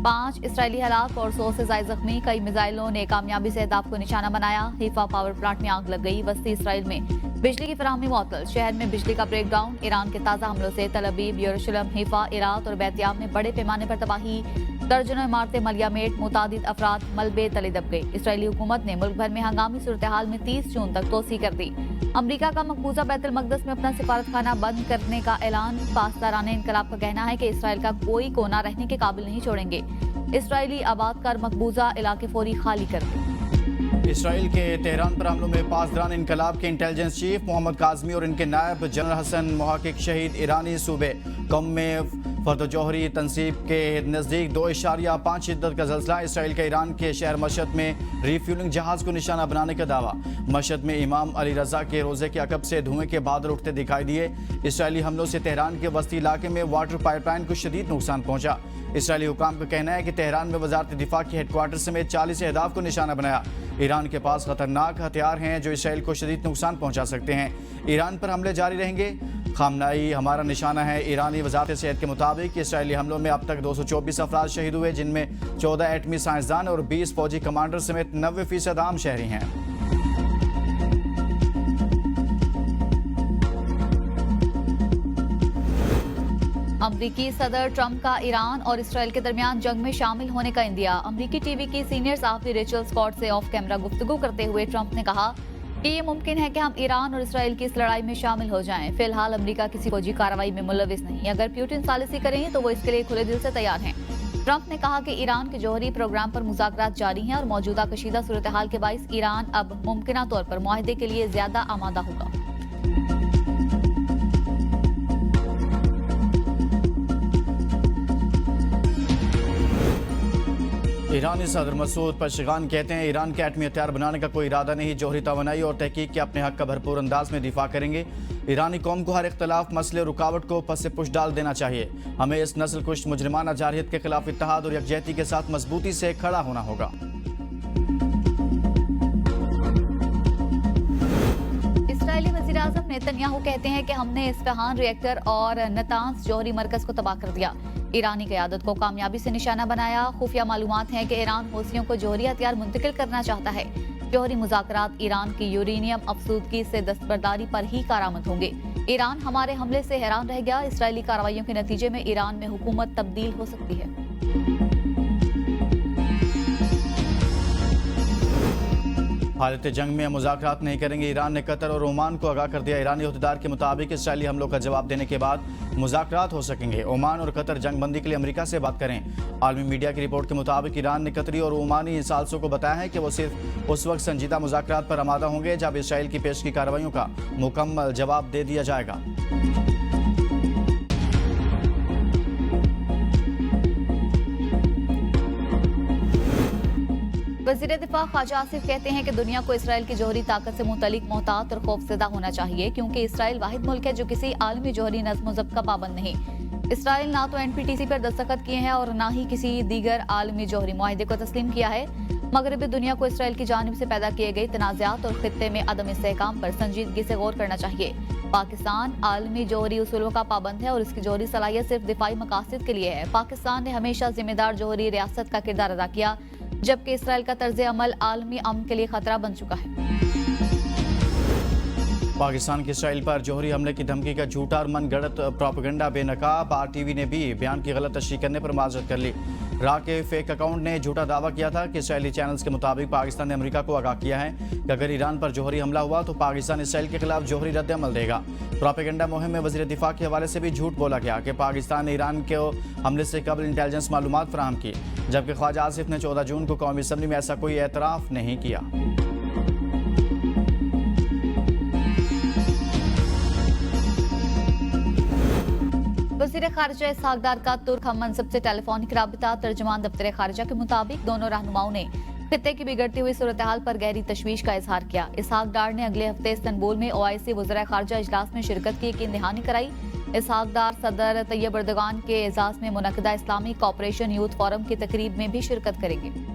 5 Israeli हलाक और 100 से ज्यादा जख्मी। कई मिसाइलों ने कामयाबी से अहदाफ को निशाना बनाया। हीफा पावर प्लांट में आग लग गई। वस्ती इसराइल में बिजली की फराहमी मुअत्तल। शहर में बिजली का ब्रेकडाउन। ईरान के ताज़ा हमलों से तल अवीव, यरूशलेम, हीफा, इराक और बैतियाब में बड़े पैमाने पर तबाही। दर्जनों इमारतें मलियामेट, मुतादिद अफराद मलबे तले दब गए। इसराइली हुकूमत ने मुल्क भर में हंगामी सूरत हाल में 30 जून तक तोसी कर दी। अमरीका का मकबूजा बैतुल मक़दस में अपना सिफारतखाना बंद करने का ऐलान। पासदाराने इनकलाब का कहना है कि इसराइल का कोई कोना रहने के काबिल नहीं छोड़ेंगे। इसराइली आबाद कर मकबूजा इलाके फौरी खाली कर दें। इसराइल के तेहरान पर हमलों में पासदारान इनकलाब के इंटेलिजेंस चीफ मोहम्मद काज़मी और इनके नायब जनरल हसन मुहक्किक शहीद ईरानी सूबे कम में फर्द जौहरी तनसीब के नज़दीक 2.5 शिद्दत का ज़ल्ज़ला। इसराइल के ईरान के शहर मशहद में रिफ्यूलिंग जहाज़ को निशाना बनाने का दावा। मशहद में इमाम अली रज़ा के रोज़े के अकब से धुएं के बादल उठते दिखाई दिए। इसराइली हमलों से तेहरान के वस्ती इलाके में वाटर पाइपलाइन को शदीद नुकसान पहुँचा। इसराइली हुकाम का कहना है कि तेहरान में वजारत दिफा के हेडक्वार्टर समेत 40 अहदाफ को निशाना बनाया। ईरान के पास खतरनाक हथियार हैं जो इसराइल को शदीद नुकसान पहुँचा सकते हैं। ईरान पर हमले जारी रहेंगे। खामनाई हमारा निशाना है। ईरानी वजारत सेहत के मुताबिक इसराइली हमलों में अब तक 224 अफराद शहीद हुए, जिनमें 14 एटमी साइंसदान और 20 फौजी कमांडर समेत 90% आम शहरी हैं। अमरीकी सदर ट्रंप का ईरान और इसराइल के दरमियान जंग में शामिल होने का इंदिया। अमरीकी टीवी की सीनियर सहाफ़ी रेचल स्कॉट से ऑफ कैमरा गुफ्तगू करते हुए ट्रंप ने कहा कि ये मुमकिन है कि हम ईरान और इसराइल की इस लड़ाई में शामिल हो जाएं। फिलहाल अमेरिका किसी फौजी कार्रवाई में मुलविस नहीं। अगर पुतिन सालिसी करें तो वो इसके लिए खुले दिल से तैयार हैं। ट्रंप ने कहा कि ईरान के जौहरी प्रोग्राम पर मुज़ाकरात जारी हैं और मौजूदा कशीदा सूरत हाल के बाइस ईरान अब मुमकिना तौर पर मुआहदे के लिए ज्यादा आमादा होगा। ईरानी सदर मसूद पशगान कहते हैं ईरान के एटमी हथियार बनाने का कोई इरादा नहीं। जौहरी तवानाई और तहकीक के अपने हक का भरपूर अंदाज में दिफा करेंगे। ईरानी कौम को हर इख्तलाफ, मसले और रुकावट को पस पुश डाल देना चाहिए। हमें इस नस्ल कुश मुजरिमाना जारहियत के खिलाफ इत्तेहाद और यकजहती के साथ मजबूती से खड़ा होना होगा। इसराइली वज़ीर आज़म नेतन्याहू कहते हैं कि हमने इस्फहान रिएक्टर और नतांस जौहरी मरकज को तबाह कर दिया। ईरानी क़यादत को कामयाबी से निशाना बनाया। खुफिया मालूमात हैं कि ईरान हौसियों को जौहरी हथियार मुंतकिल करना चाहता है। जौहरी मुज़ाकरात ईरान की यूरेनियम अफसूदगी से दस्तबरदारी पर ही कारआमद होंगे। ईरान हमारे हमले से हैरान रह गया। इसराइली कार्रवाइयों के नतीजे में ईरान में हुकूमत तब्दील हो सकती है। हालत जंग में मुज़ाकरात नहीं करेंगे। ईरान ने कतर और ओमान को आगाह कर दिया। ईरानी अहदेदार के मुताबिक इसराइली हमलों का जवाब देने के बाद मुज़ाकरात हो सकेंगे। ओमान और कतर जंग बंदी के लिए अमेरिका से बात करें। आलमी मीडिया की रिपोर्ट के मुताबिक ईरान ने कतरी और ओमानी इंसाल्सों को बताया है कि वो सिर्फ उस वक्त संजीदा मुज़ाकरात पर आमादा होंगे जब इसराइल की पेश की कार्रवाइयों का मुकम्मल जवाब दे दिया जाएगा। वज़ीर दिफा ख्वाजा आसिफ कहते हैं कि दुनिया को इसराइल की जौहरी ताकत से मुतल्लिक मोहतात और खौफज़दा होना चाहिए, क्योंकि इसराइल वाहिद मुल्क है जो किसी आलमी जौहरी नज़्म ज़ब्त का पाबंद नहीं। इसराइल ना तो NPTC पर दस्तखत किए हैं और ना ही किसी दीगर आलमी जौहरी मुआहदे को तस्लीम किया है। मगरबी दुनिया को इसराइल की जानिब से पैदा किए गए तनाज़ात और खित्ते में अदम इस्तेहकाम पर संजीदगी से गौर करना चाहिए। पाकिस्तान आलमी जौहरी उसूलों का पाबंद है और इसकी जौहरी सलाहियत सिर्फ दिफाई मकासद के लिए है। पाकिस्तान ने हमेशा जिम्मेदार जौहरी रियासत का किरदार अदा किया, जबकि इसराइल का तर्ज अमल आलमी अमन के लिए खतरा बन चुका है। पाकिस्तान की इसराइल पर जौहरी हमले की धमकी का झूठा और मनगढ़ंत प्रोपेगेंडा बेनकाब। RTV ने भी बयान की गलत तशरीह करने पर माजरत कर ली। रा के फेक अकाउंट ने झूठा दावा किया था कि इसराइली चैनल्स के मुताबिक पाकिस्तान ने अमेरिका को आगाह किया है कि अगर ईरान पर जौहरी हमला हुआ तो पाकिस्तान इसराइल के खिलाफ जौहरी रद्द अमल देगा। प्रोपेगेंडा मुहिम में वज़ीर दिफा के हवाले से भी झूठ बोला गया कि पाकिस्तान ने ईरान के हमले से कबल इंटेलिजेंस मालूमात फराहम की, जबकि ख्वाजा आसिफ ने 14 जून को कौमी असम्बली में ऐसा कोई एतराफ़ नहीं किया। वज़ीर ख़ारिजा इसहाक़ डार का तुर्क हम मनसब से टेलीफोनिक राबिता। तर्जुमान दफ्तर ख़ारिजा के मुताबिक दोनों रहनुमाओं ने खित्ते की बिगड़ती हुई सूरत हाल पर गहरी तशवीश का इजहार किया। इसहाक़ डार ने अगले हफ्ते इस्तंबुल में OIC वज़ीर ख़ारिजा इजलास में शिरकत की यकीन दहानी कराई। इसहाक़ डार सदर तैयब एर्दोगान के एजाज़ में मुनक़दा इस्लामी कॉपरेशन यूथ फोरम की तकरीब में भी शिरकत करेंगे।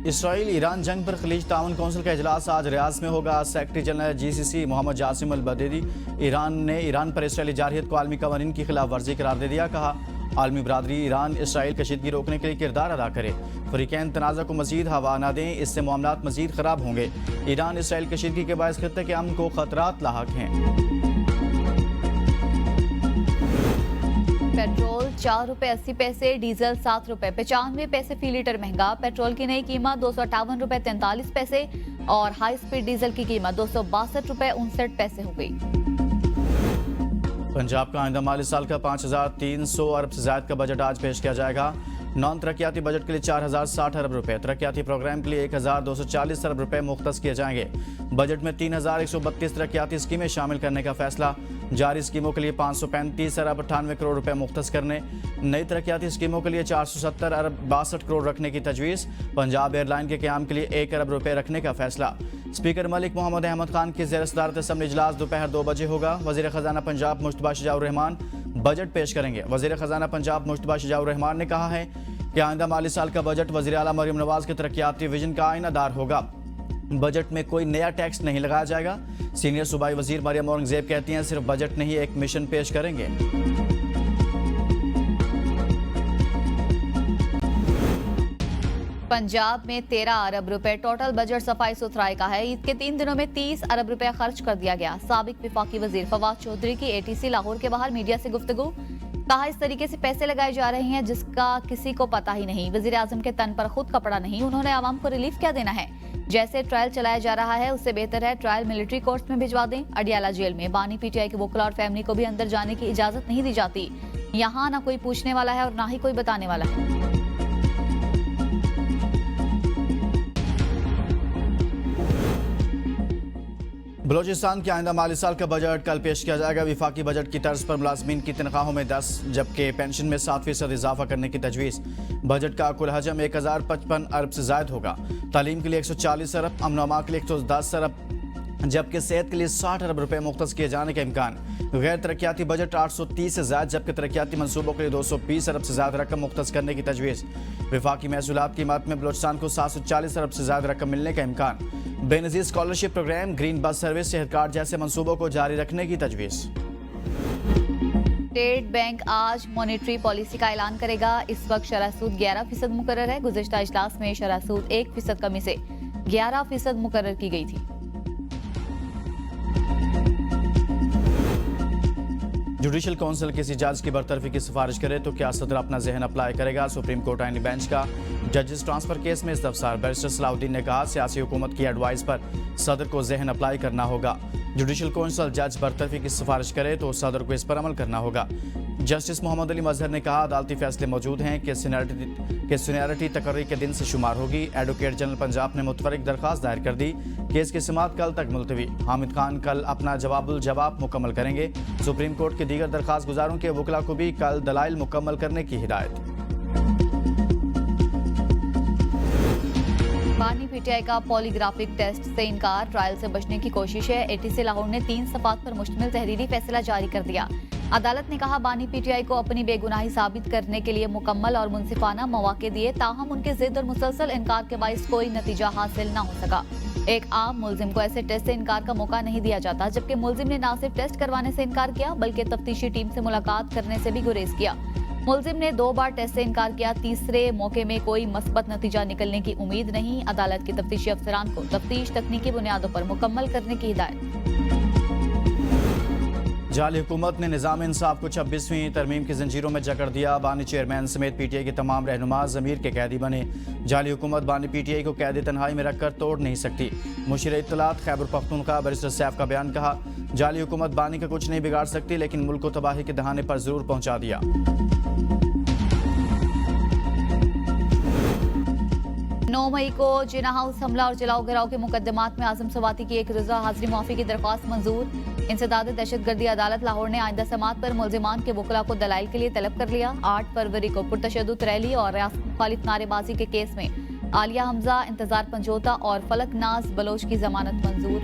इसराइल ईरान जंग पर खलीज ताउन कौंसिल का इजलास आज रियाज में होगा। Secretary general GCC Mohammed Jasim Al Badeiri Iran पर इसराइली जारहियत को आलमी कवानीन की खिलाफ वर्जी करार दे दिया। कहा आलमी बरादरी ईरान इसराइल कशीदगी रोकने के लिए किरदार अदा करे, फरीकैन तनाज़ा को मजीद हवा न दें, इससे मामलात मजीद ख़राब होंगे। ईरान इसराइल कशीदगी के बायस खत्ते के अमन को खतरात लाहक हैं। पेट्रोल 4 रुपए 80 पैसे, डीजल 7 रुपए 95 पैसे फी लीटर महंगा। पेट्रोल की नई कीमत 258 रुपए 43 पैसे और हाई स्पीड डीजल की कीमत 262 रुपए 59 पैसे हो गई। पंजाब का आइंदा माली साल का 5300 अरब से ज्यादा का बजट आज पेश किया जाएगा। नॉन तरक्याती बजट के लिए 4060 अरब रुपए, तरक्याती प्रोग्राम के लिए 1240 अरब रुपए मुख्तस किए जाएंगे। बजट में 3132 तरक्याती स्कीमें शामिल करने का फैसला। जारी स्कीमों के लिए 535 अरब 98 करोड़ रुपए मुख्तस करने, नई तरक्याती स्कीमों के लिए 470 अरब 62 करोड़ रखने की तजवीज़। पंजाब एयरलाइन के क़याम के लिए 1 अरब रुपए रखने का फैसला। स्पीकर मलिक मोहम्मद अहमद खान की ज़ेर सदारत असम्बली इजलास दोपहर 2 बजे होगा। वज़ीर ख़जाना पंजाब मुश्तबा शजाउर रहमान बजट पेश करेंगे। वज़ीर ख़जाना पंजाब मुश्तबा शजाउर रहमान ने कहा है कि आइंदा माली साल का बजट वज़ीर आला मरियम नवाज़ के तरक्याती विजन का आईनादार होगा। बजट में कोई नया टैक्स नहीं लगाया जाएगा। सीनियर सूबाई वज़ीर मरियम औरंगज़ेब कहती हैं सिर्फ बजट नहीं एक मिशन पेश करेंगे। पंजाब में 13 अरब रुपए टोटल बजट सफाई सुथराई का है। ईद के 3 दिनों में 30 अरब रुपए खर्च कर दिया गया। साबिक विफाकी वजीर फवाद चौधरी की ATC लाहौर के बाहर मीडिया से गुफ्तगू। कहा इस तरीके से पैसे लगाए जा रहे हैं जिसका किसी को पता ही नहीं। वजीर आजम के तन पर खुद कपड़ा नहीं, उन्होंने आवाम को रिलीफ क्या देना है। जैसे ट्रायल चलाया जा रहा है उससे बेहतर है ट्रायल मिलिट्री कोर्ट्स में भिजवा दें। अडियाला जेल में बानी PTI के वकला और फैमिली को भी अंदर जाने की इजाजत नहीं दी जाती। यहाँ ना कोई पूछने वाला है और ना ही कोई बताने वाला है। बलोचिस्तान के आइंदा माली साल का बजट कल पेश किया जाएगा। विफाकी बजट की तर्ज पर मुलाजमीन की तनख्वाहों में 10 जबकि पेंशन में 7% इजाफा करने की तजवीज़। बजट का कुल हजम 1055 अरब से ज्यादा होगा। तालीम के लिए 140 अरब, अमन व अमान के लिए 110 अरब जबकि सेहत के लिए 60 अरब रुपए मुख्तस किए जाने का इम्कान। गैर तरक्याती बजट 830 से ज्यादा जबकि तरक्याती मनसूबों के लिए 220 अरब से ज्यादा रकम मुख्तस करने की तजवीज़। विफाकी महसूलात की कीमत में बलोचिस्तान को 740 अरब से ज्यादा रकम मिलने का इम्कान। Benazir scholarship program, green bus service, सेहत कार्ड जैसे मनसूबों को जारी रखने की तजवीज़। स्टेट बैंक आज मॉनेटरी पॉलिसी का ऐलान करेगा। इस वक्त शरह सूद 11% मुकर्रर है। गुज़िश्ता इजलास में शरह सूद 1% कमी से 11% मुकर्रर की गई थी। जुडिशल काउंसिल किसी जज की बरतरफी की सिफारिश करे तो क्या सदर अपना जहन अप्लाई करेगा। सुप्रीम कोर्ट आईनी बेंच का जजेस ट्रांसफर केस में इस्तफसार। बैरिस्टर सलाउद्दीन ने कहा सियासी हुकूमत की एडवाइस पर सदर को जहन अप्लाई करना होगा। जुडिशल काउंसिल जज बरतरफी की सिफारिश करे तो सदर को इस पर अमल करना होगा। जस्टिस मोहम्मद अली मजहर ने कहा अदालती फैसले मौजूद हैं कि सीनियरिटी तकर्री के दिन से शुमार होगी। एडवोकेट जनरल पंजाब ने मुतफरिक दरख्वास्त दायर कर दी। केस की समाअत कल तक मुलतवी। हामिद खान कल अपना जवाब मुकम्मल करेंगे। सुप्रीम कोर्ट के दीगर दरख्वास्त गुजारों के वकला को भी कल दलाइल मुकम्मल करने की हिदायत। बानी PTI का पॉलीग्राफिक टेस्ट से इनकार, ट्रायल से बचने की कोशिश है। ATC लाहौर ने 3 सफ़ात पर मुश्तमिल तहरीरी फैसला जारी कर दिया। अदालत ने कहा बानी PTI को अपनी बेगुनाही साबित करने के लिए मुकम्मल और मुनसिफाना मौके दिए, ताहम उनके जिद और मुसलसल इनकार के बाइस कोई नतीजा हासिल न हो सका। एक आम मुल्जिम को ऐसे टेस्ट से इनकार का मौका नहीं दिया जाता, जबकि मुल्जिम ने न सिर्फ टेस्ट करवाने से इनकार किया बल्कि तफ्तीशी टीम से मुलाकात करने से भी गुरेज किया। मुल्जिम ने 2 बार टेस्ट से इनकार किया। तीसरे मौके में कोई मस्बत नतीजा निकलने की उम्मीद नहीं। अदालत के तफ्तीशी अफसरान को तफ्तीश तकनीकी बुनियादों पर मुकम्मल करने की हिदायत। जाली हुकूमत ने निज़ाम इंसाफ को 26वीं तरमीम की जंजीरों में जकड़ दिया। बानी चेयरमैन समेत PTI के तमाम रहनुमा ज़मीर के कैदी बने। जाली हुकूमत बानी PTI को कैद तन्हाई में रखकर तोड़ नहीं सकती। मुशीर इत्तलात खैबर पख्तूनख्वा बैरिस्टर सैफ का बयान। कहा जाली हुकूमत बानी का कुछ नहीं बिगाड़ सकती लेकिन मुल्क को तबाही के दहाने पर जरूर पहुंचा दिया। 9 मई को जिना हाउस हमला और जलाओ गिराव के मुकदमात में आजम सवाती की 1 रोजा हाजिरी माफी की दरख्वास्त मंजूर। इंसदाद दहशतगर्दी अदालत लाहौर ने आइंदा समात पर मुल्जिमान के वकला को दलाइल के लिए तलब कर लिया। 8 फरवरी को पुरतशद्दुद रैली और रियासत मुखालिफ नारेबाजी के केस में आलिया हमजा, इंतजार पंजोता और फलक नाज बलोच की जमानत मंजूर।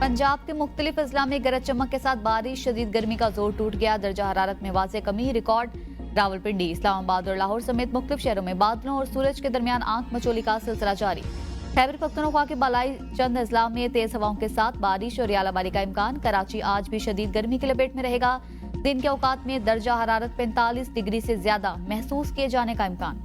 पंजाब के मुख्तलिफ अजला में गरज चमक के साथ बारिश, शदीद गर्मी का जोर टूट गया। दर्जा हरारत में वाज़ेह कमी, रिकॉर्ड रावलपिंडी, इस्लामाबाद और लाहौर समेत मुख्तलिफ शहरों में बादलों और सूरज के दरमियान आंख मचोली का सिलसिला जारी। खैबर पख्तूनख्वा के बालाई चंद अजला में तेज हवाओं के साथ बारिश और यालाबारी का इम्कान। कराची आज भी शदीद गर्मी की लपेट में रहेगा। दिन के औकात में दर्जा हरारत 45 डिग्री से ज्यादा महसूस किए जाने का इम्कान।